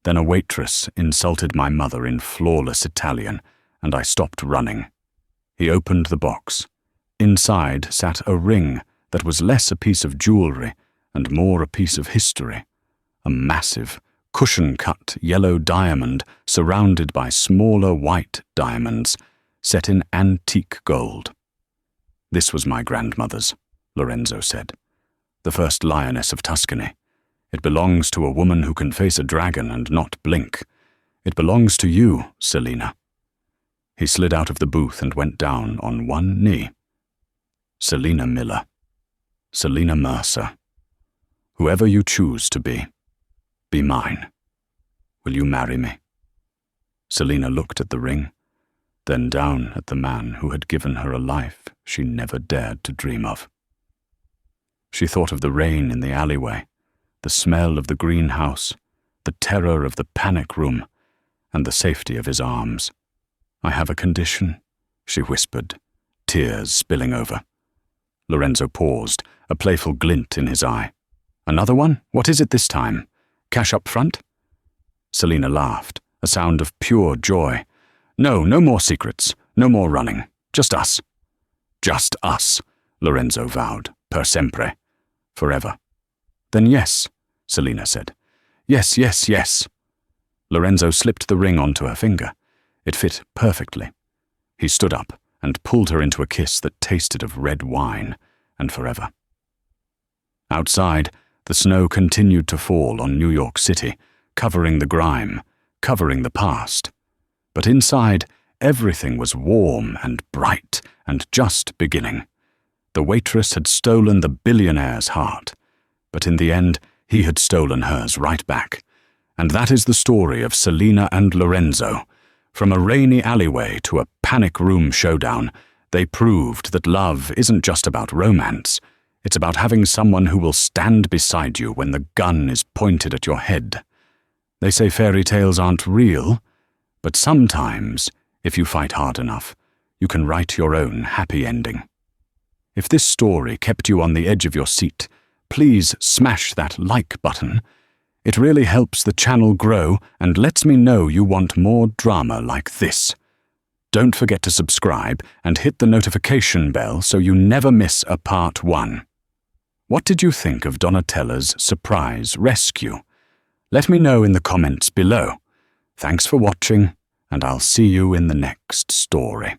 Then a waitress insulted my mother in flawless Italian, and I stopped running." He opened the box. Inside sat a ring that was less a piece of jewelry and more a piece of history, a massive, cushion-cut yellow diamond surrounded by smaller white diamonds set in antique gold. "This was my grandmother's," Lorenzo said. "The first lioness of Tuscany. It belongs to a woman who can face a dragon and not blink. It belongs to you, Selina." He slid out of the booth and went down on one knee. "Selina Miller. Selina Mercer. Whoever you choose to be mine. Will you marry me?" Selina looked at the ring, then down at the man who had given her a life she never dared to dream of. She thought of the rain in the alleyway, the smell of the greenhouse, the terror of the panic room, and the safety of his arms. "I have a condition," she whispered, tears spilling over. Lorenzo paused, a playful glint in his eye. "Another one? What is it this time? Cash up front?" Selina laughed, a sound of pure joy. "No, no more secrets, no more running. Just us." "Just us," Lorenzo vowed, per sempre. "Forever." "Then yes," Selina said. "Yes, yes, yes." Lorenzo slipped the ring onto her finger. It fit perfectly. He stood up and pulled her into a kiss that tasted of red wine, and forever. Outside, the snow continued to fall on New York City, covering the grime, covering the past. But inside, everything was warm and bright and just beginning. The waitress had stolen the billionaire's heart, but in the end, he had stolen hers right back. And that is the story of Selina and Lorenzo, from a rainy alleyway to a panic room showdown, They proved that love isn't just about romance. It's about having someone who will stand beside you when the gun is pointed at your head. They say fairy tales aren't real, but sometimes, if you fight hard enough, you can write your own happy ending. If this story kept you on the edge of your seat, please smash that like button. It really helps the channel grow and lets me know you want more drama like this. Don't forget to subscribe and hit the notification bell so you never miss a part 1. What did you think of Donatella's surprise rescue? Let me know in the comments below. Thanks for watching, and I'll see you in the next story.